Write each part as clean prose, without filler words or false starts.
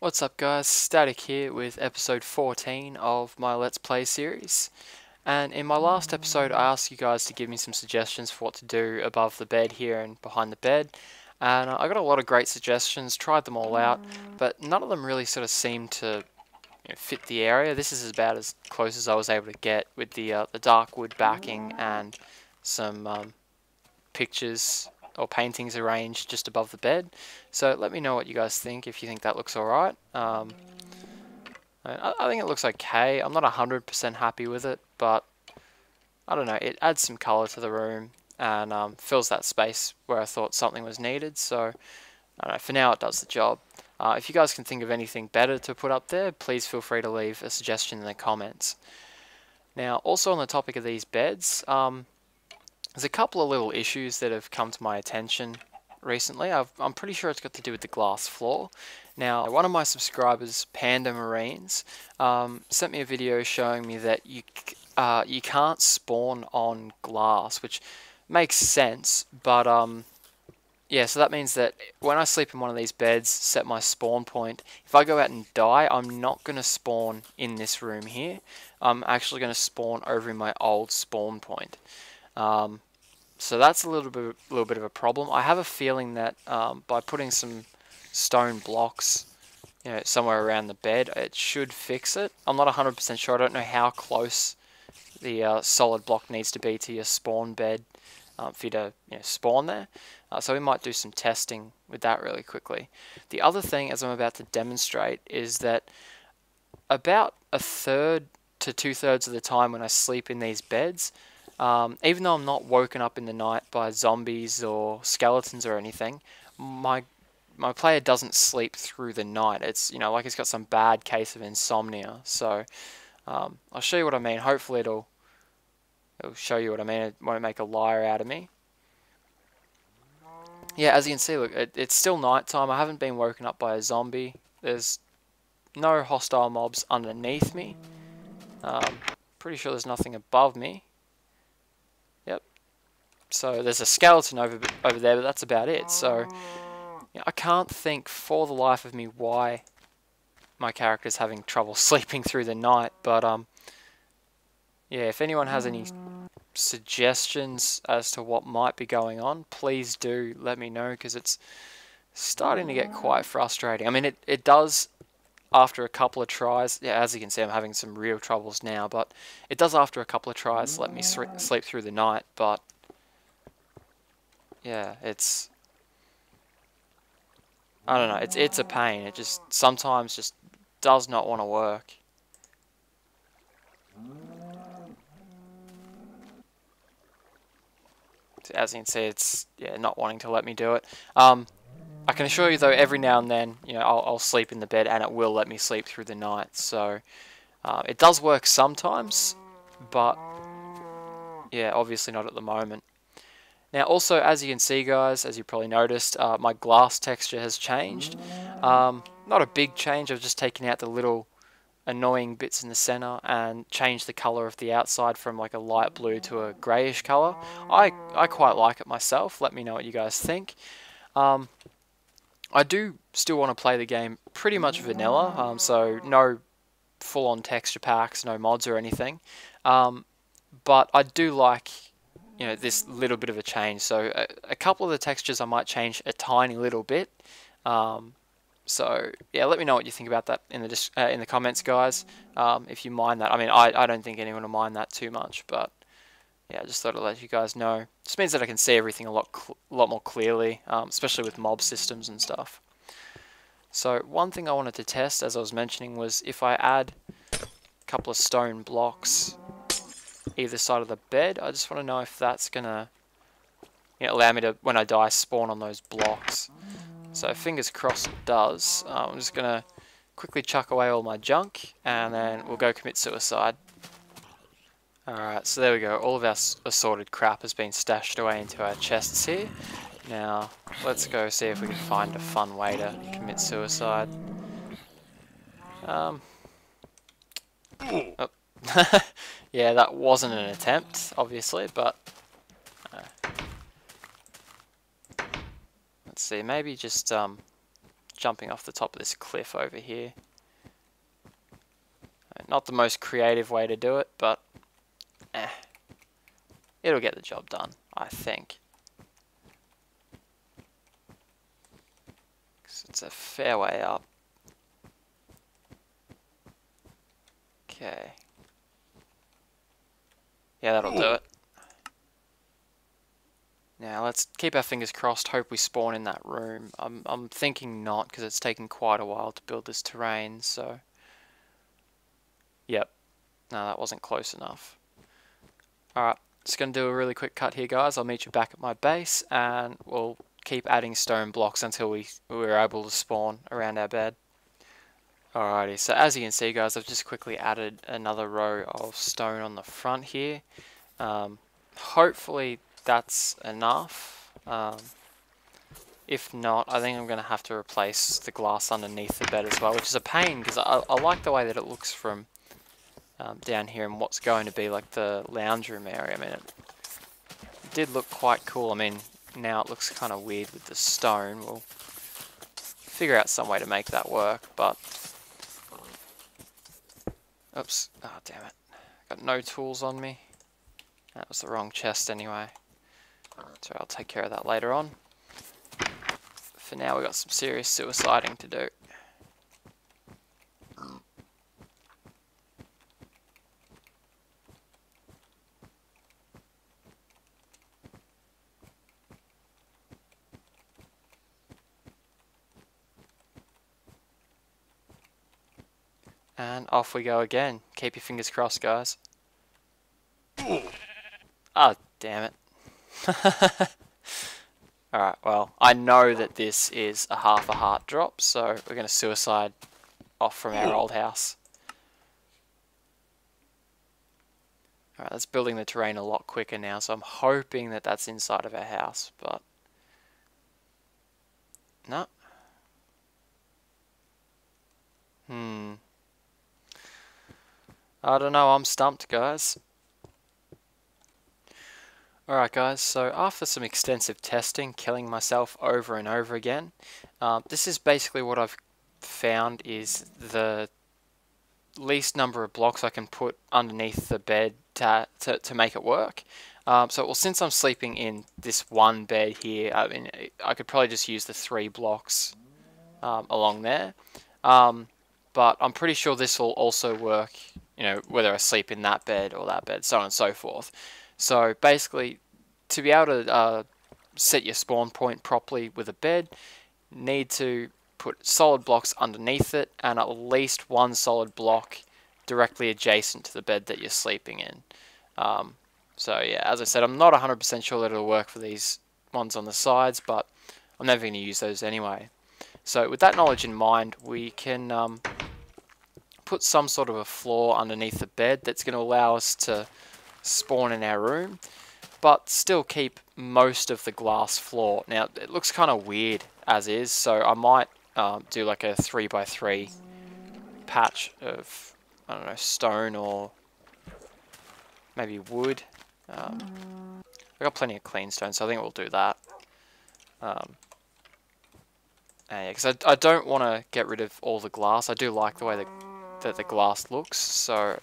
What's up guys, Static here with episode 14 of my Let's Play series. And in my last episode I asked you guys to give me some suggestions for what to do above the bed here and behind the bed. And I got a lot of great suggestions, tried them all out, but none of them really sort of seemed to fit the area. This is about as close as I was able to get with the dark wood backing and some pictures or paintings arranged just above the bed. So let me know what you guys think, if you think that looks alright. I think it looks okay. I'm not 100% happy with it, but I don't know, it adds some colour to the room and fills that space where I thought something was needed. So I don't know, for now it does the job. If you guys can think of anything better to put up there, please feel free to leave a suggestion in the comments. Now, also on the topic of these beds, there's a couple of little issues that have come to my attention recently. I'm pretty sure it's got to do with the glass floor. Now, one of my subscribers, Panda Marines, sent me a video showing me that you can't spawn on glass, which makes sense, but yeah, so that means that when I sleep in one of these beds, set my spawn point, if I go out and die, I'm not going to spawn in this room here. I'm actually going to spawn over in my old spawn point. So that's a little bit of a problem. I have a feeling that by putting some stone blocks, somewhere around the bed, it should fix it. I'm not 100% sure. I don't know how close the solid block needs to be to your spawn bed for you to spawn there. So we might do some testing with that really quickly. The other thing, as I'm about to demonstrate, is that about a third to 2/3 of the time when I sleep in these beds, even though I'm not woken up in the night by zombies or skeletons or anything, my player doesn't sleep through the night. It's like it's got some bad case of insomnia. So I'll show you what I mean. Hopefully it'll show you what I mean. It won't make a liar out of me. Yeah, as you can see, look, it's still nighttime. I haven't been woken up by a zombie. There's no hostile mobs underneath me. Pretty sure there's nothing above me. Yep. So there's a skeleton over there, but that's about it. So I can't think for the life of me why my character's having trouble sleeping through the night. But yeah, if anyone has any suggestions as to what might be going on, please do let me know, because it's starting to get quite frustrating. I mean, it does after a couple of tries. Yeah, as you can see, I'm having some real troubles now, but it does after a couple of tries let me sleep through the night. But yeah, I don't know, it's a pain. It just sometimes just does not want to work. As you can see, it's not wanting to let me do it. I can assure you though, every now and then, I'll sleep in the bed and it will let me sleep through the night. So it does work sometimes, but yeah, obviously not at the moment. Now also, as you can see guys, as you probably noticed, my glass texture has changed. Not a big change, I've just taken out the little annoying bits in the center and changed the color of the outside from like a light blue to a grayish color. I quite like it myself. Let me know what you guys think. I do still want to play the game pretty much vanilla, so no full-on texture packs, no mods or anything. But I do like this little bit of a change. So a couple of the textures I might change a tiny little bit. So yeah, let me know what you think about that in the comments, guys. If you mind that. I mean, I don't think anyone will mind that too much, but yeah, I just thought I'd let you guys know. This means that I can see everything a lot more clearly, especially with mob systems and stuff. So one thing I wanted to test, as I was mentioning, was if I add a couple of stone blocks either side of the bed, I just want to know if that's gonna allow me to, when I die, spawn on those blocks. So fingers crossed it does. I'm just gonna quickly chuck away all my junk and then we'll go commit suicide. Alright, so there we go. All of our assorted crap has been stashed away into our chests here. Now, let's go see if we can find a fun way to commit suicide. Oh. Yeah, that wasn't an attempt, obviously, but let's see, maybe just jumping off the top of this cliff over here. Not the most creative way to do it, but it'll get the job done, I think. 'Cause it's a fair way up. Okay. Yeah, that'll do it. Now let's keep our fingers crossed, hope we spawn in that room. I'm thinking not, because it's taken quite a while to build this terrain, so... Yep. No, that wasn't close enough. Alright, just going to do a really quick cut here, guys. I'll meet you back at my base, and we'll keep adding stone blocks until we're able to spawn around our bed. Alrighty, so as you can see, guys, I've just quickly added another row of stone on the front here. Hopefully that's enough. If not, I think I'm going to have to replace the glass underneath the bed as well, which is a pain because I like the way that it looks from down here and what's going to be like the lounge room area. I mean, it did look quite cool. I mean, now it looks kind of weird with the stone. We'll figure out some way to make that work, but... Oops. Oh, damn it. Got no tools on me. That was the wrong chest anyway. So I'll take care of that later on. For now, we've got some serious suiciding to do. And off we go again. Keep your fingers crossed, guys. Ah, damn it. Alright, well, I know that this is a half a heart drop, so we're going to suicide off from our old house. Alright, that's building the terrain a lot quicker now, so I'm hoping that that's inside of our house, but... No. I don't know, I'm stumped, guys. Alright guys, so after some extensive testing, killing myself over and over again, this is basically what I've found is the least number of blocks I can put underneath the bed to make it work. Well, since I'm sleeping in this one bed here, I mean, I could probably just use the 3 blocks along there. But I'm pretty sure this will also work, you know, whether I sleep in that bed or that bed, so on and so forth. So basically, to be able to set your spawn point properly with a bed, need to put solid blocks underneath it and at least 1 solid block directly adjacent to the bed that you're sleeping in. So yeah, as I said, I'm not 100% sure that it'll work for these ones on the sides, but I'm never going to use those anyway. So with that knowledge in mind, we can put some sort of a floor underneath the bed that's going to allow us to spawn in our room, but still keep most of the glass floor. Now, it looks kind of weird as is, so I might do like a 3x3 patch of, I don't know, stone or maybe wood. I've got plenty of clean stone, so I think we'll do that. Yeah, because I don't want to get rid of all the glass. I do like the way that the glass looks, so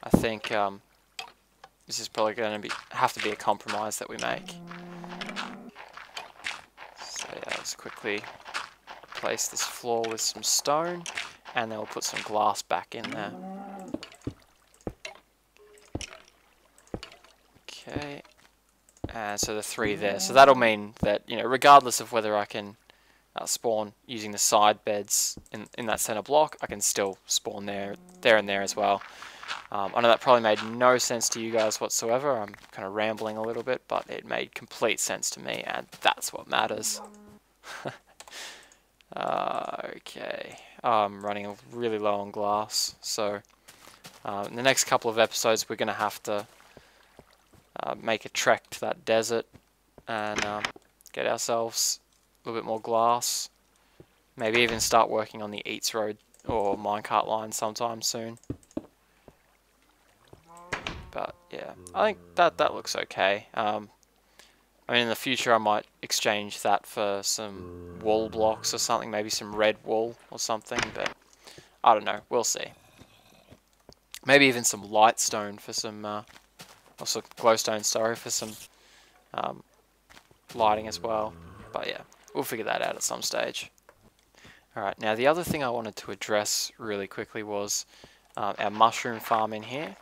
I think this is probably going to have to be a compromise that we make. So yeah, let's quickly replace this floor with some stone, and then we'll put some glass back in there. Okay, and so the 3 there. So that'll mean that, you know, regardless of whether I can spawn using the side beds in that center block, I can still spawn there and there as well. I know that probably made no sense to you guys whatsoever. I'm kind of rambling a little bit, but it made complete sense to me, and that's what matters. Okay, I'm running really low on glass, so in the next couple of episodes we're going to have to make a trek to that desert and get ourselves a little bit more glass. Maybe even start working on the Eats Road or minecart line sometime soon. But yeah, I think that looks okay. I mean, in the future I might exchange that for some wool blocks or something, maybe some red wool or something, but I don't know, we'll see. Maybe even some light stone for some, or some glowstone, sorry, for some lighting as well. But yeah, we'll figure that out at some stage. Alright, now the other thing I wanted to address really quickly was our mushroom farm in here.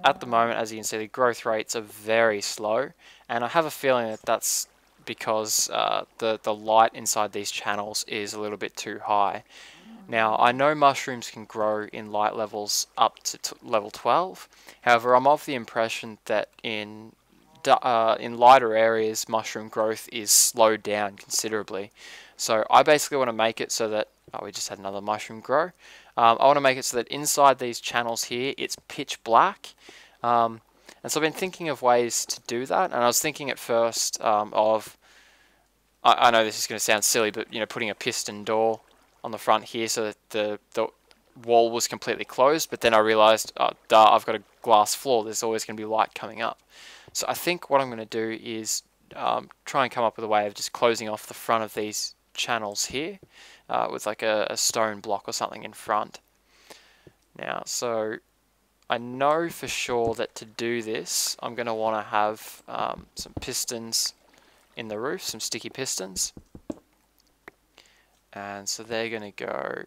At the moment, as you can see, the growth rates are very slow, and I have a feeling that that's because the light inside these channels is a little bit too high. Now, I know mushrooms can grow in light levels up to level 12, however, I'm of the impression that in lighter areas, mushroom growth is slowed down considerably. So I basically want to make it so that, oh, we just had another mushroom grow. I want to make it so that inside these channels here, it's pitch black. And so I've been thinking of ways to do that, and I was thinking at first of, I know this is going to sound silly, but you know, putting a piston door on the front here so that the wall was completely closed, but then I realized, oh, duh, I've got a glass floor, there's always going to be light coming up. So I think what I'm going to do is try and come up with a way of just closing off the front of these channels here with like a stone block or something in front. Now, so I know for sure that to do this, I'm going to want to have some pistons in the roof, some sticky pistons. And so they're going to go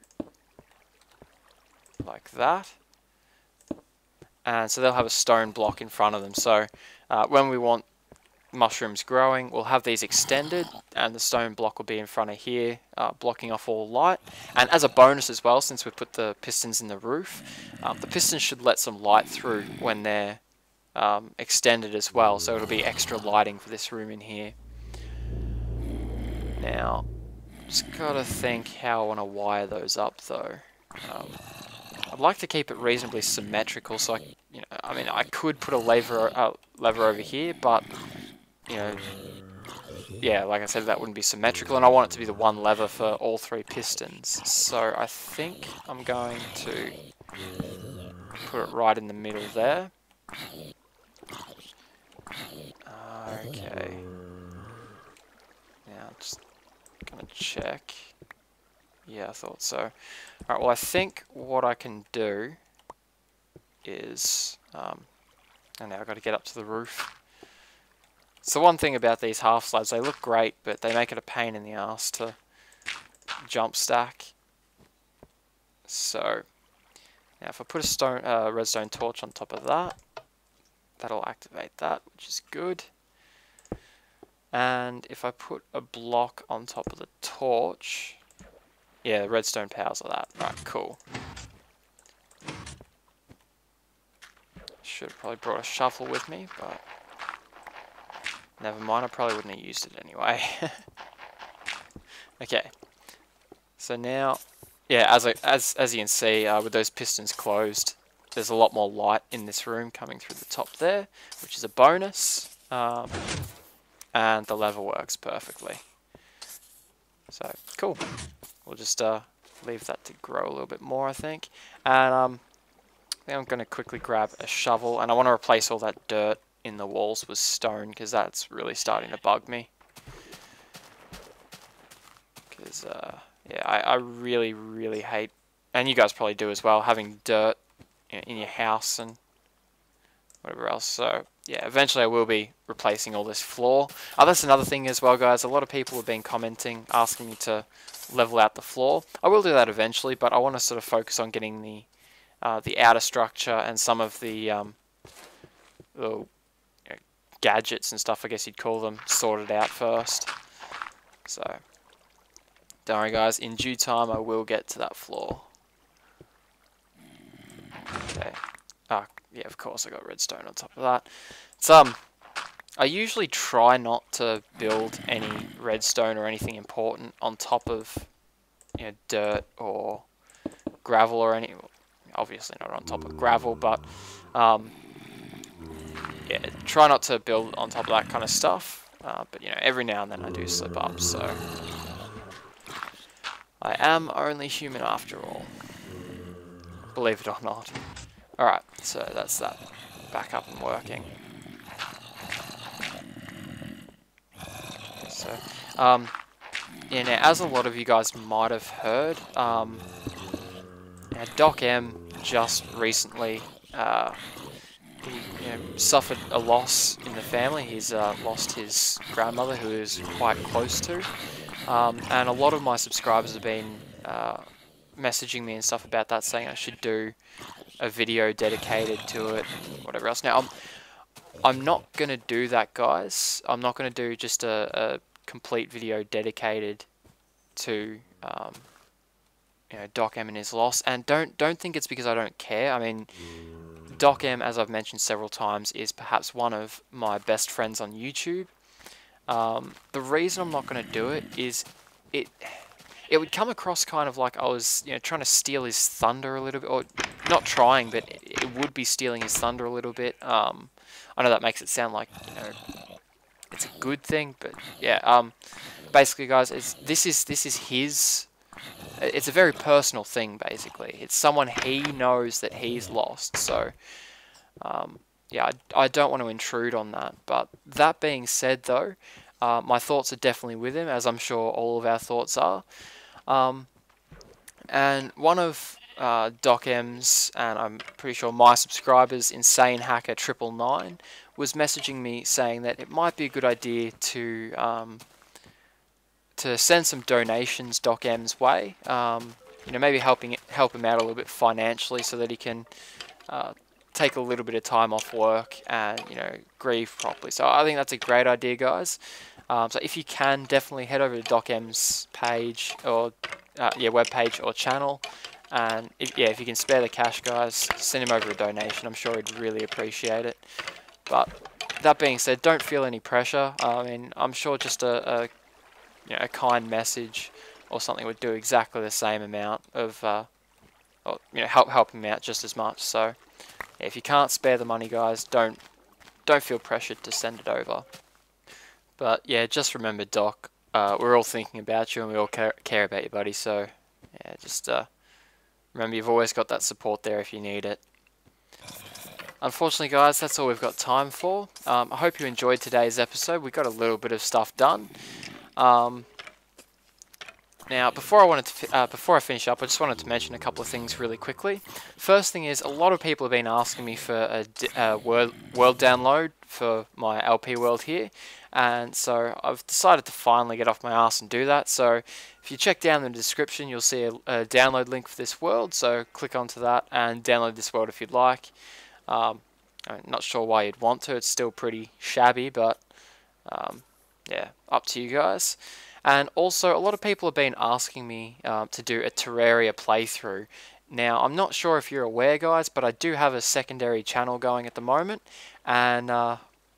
like that. And so they'll have a stone block in front of them. So when we want mushrooms growing, we'll have these extended, and the stone block will be in front of here, blocking off all light. And as a bonus as well, since we put the pistons in the roof, the pistons should let some light through when they're extended as well, so it'll be extra lighting for this room in here. Now, just gotta think how I want to wire those up though. I'd like to keep it reasonably symmetrical, so I mean, I could put a lever over here, but you know, yeah, like I said, that wouldn't be symmetrical, and I want it to be the one lever for all three pistons. So I think I'm going to put it right in the middle there. Okay. Now, just gonna check. Yeah, I thought so. Alright, well, I think what I can do is, and now I've got to get up to the roof. So one thing about these half slabs, they look great, but they make it a pain in the ass to jump stack. So, now if I put a redstone torch on top of that, that'll activate that, which is good. And if I put a block on top of the torch, yeah, the redstone powers of that. Right, cool. Should have probably brought a shovel with me, but never mind, I probably wouldn't have used it anyway. Okay, so now, yeah, as you can see, with those pistons closed, there's a lot more light in this room coming through the top there, which is a bonus, and the lever works perfectly. So, cool. We'll just leave that to grow a little bit more, I think. And then I'm going to quickly grab a shovel, and I want to replace all that dirt in the walls with stone, because that's really starting to bug me. Because, yeah, I really, really hate, and you guys probably do as well, having dirt in your house and whatever else. So, yeah, eventually I will be replacing all this floor. That's another thing as well, guys. A lot of people have been commenting, asking me to level out the floor. I will do that eventually, but I want to sort of focus on getting the outer structure and some of the little gadgets and stuff, I guess you'd call them, sorted out first. So, don't worry, guys. In due time, I will get to that floor. Okay. Yeah, of course, I got redstone on top of that. It's, I usually try not to build any redstone or anything important on top of, you know, dirt or gravel or any. Obviously not on top of gravel, but yeah, try not to build on top of that kind of stuff. But you know, every now and then I do slip up, so I am only human after all. Believe it or not. Alright, so that's that back up and working. Yeah, now, as a lot of you guys might have heard, now Doc M just recently he suffered a loss in the family. He's lost his grandmother, who is quite close to, and a lot of my subscribers have been messaging me and stuff about that, saying I should do a video dedicated to it, whatever else. Now, I'm not going to do that, guys. I'm not going to do just a complete video dedicated to Doc M and his loss. And don't think it's because I don't care. I mean, Doc M, as I've mentioned several times, is perhaps one of my best friends on YouTube. The reason I'm not going to do it is it would come across kind of like I was trying to steal his thunder a little bit, or not trying, but it would be stealing his thunder a little bit. I know that makes it sound like it's a good thing, but yeah. Basically, guys, this is his. It's a very personal thing. Basically, it's someone he knows that he's lost. So, yeah, I don't want to intrude on that. But that being said, though, my thoughts are definitely with him, as I'm sure all of our thoughts are. And one of Doc M's, and I'm pretty sure my subscribers, Insane Hacker 999, was messaging me saying that it might be a good idea to send some donations Doc M's way. Maybe help him out a little bit financially so that he can take a little bit of time off work and grieve properly. So I think that's a great idea, guys. So if you can, definitely head over to Doc M's page or webpage or channel, and if you can spare the cash, guys, send him over a donation. I'm sure he'd really appreciate it. But that being said, don't feel any pressure. I mean, I'm sure just a kind message or something would do exactly the same amount of help him out just as much. So yeah, if you can't spare the money, guys, don't feel pressured to send it over. But yeah, just remember, Doc, we're all thinking about you and we all care about you, buddy. So yeah, just remember, you've always got that support there if you need it. Unfortunately, guys, that's all we've got time for. I hope you enjoyed today's episode. We got a little bit of stuff done. Now, before I finish up, I just wanted to mention a couple of things really quickly. First thing is, a lot of people have been asking me for a world download for my LP world here, and so I've decided to finally get off my ass and do that. So if you check down in the description, you'll see a download link for this world, so click onto that and download this world if you'd like. I'm not sure why you'd want to. It's still pretty shabby, but yeah, up to you guys. And also, a lot of people have been asking me to do a Terraria playthrough. Now, I'm not sure if you're aware, guys, but I do have a secondary channel going at the moment, and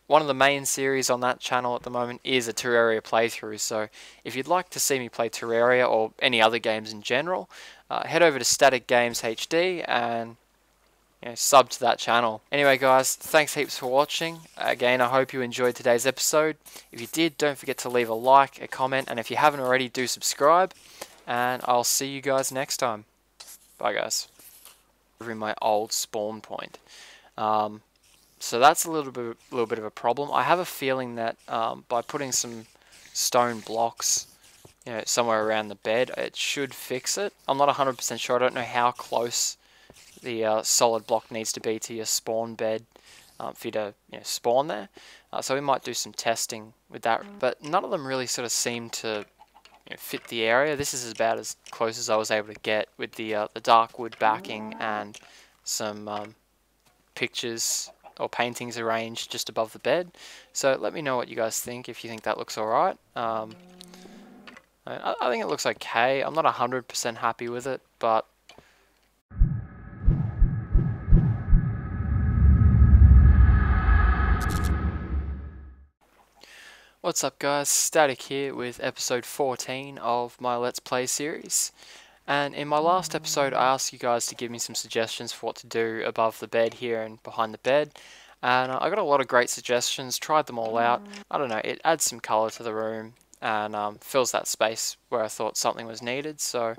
one of the main series on that channel at the moment is a Terraria playthrough. So if you'd like to see me play Terraria or any other games in general, head over to Static Games HD and sub to that channel. Anyway, guys, thanks heaps for watching. Again, I hope you enjoyed today's episode. If you did, don't forget to leave a like, a comment, and if you haven't already, do subscribe. And I'll see you guys next time. Bye, guys. In my old spawn point. So that's a little bit of a problem. I have a feeling that by putting some stone blocks somewhere around the bed, it should fix it. I'm not 100% sure. I don't know how close the solid block needs to be to your spawn bed for you to spawn there. So we might do some testing with that, but none of them really sort of seem to fit the area. This is about as close as I was able to get with the dark wood backing and some pictures or paintings arranged just above the bed. So let me know what you guys think, if you think that looks alright. I think it looks okay. I'm not 100% happy with it, but what's up, guys? Static here with episode 14 of my Let's Play series. And in my last episode, I asked you guys to give me some suggestions for what to do above the bed here and behind the bed. And I got a lot of great suggestions, tried them all out. I don't know, it adds some colour to the room and fills that space where I thought something was needed. So,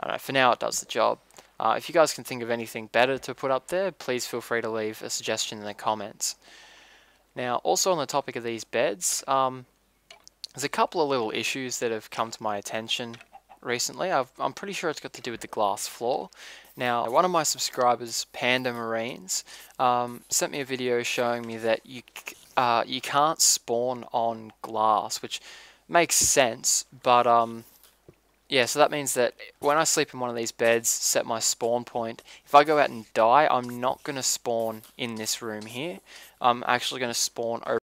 I don't know, for now it does the job. If you guys can think of anything better to put up there, please feel free to leave a suggestion in the comments. Now, also on the topic of these beds, There's a couple of little issues that have come to my attention recently. I'm pretty sure it's got to do with the glass floor. Now, one of my subscribers, Panda Marines, sent me a video showing me that you can't spawn on glass, which makes sense, but yeah, so that means that when I sleep in one of these beds, set my spawn point, if I go out and die, I'm not going to spawn in this room here. I'm actually going to spawn over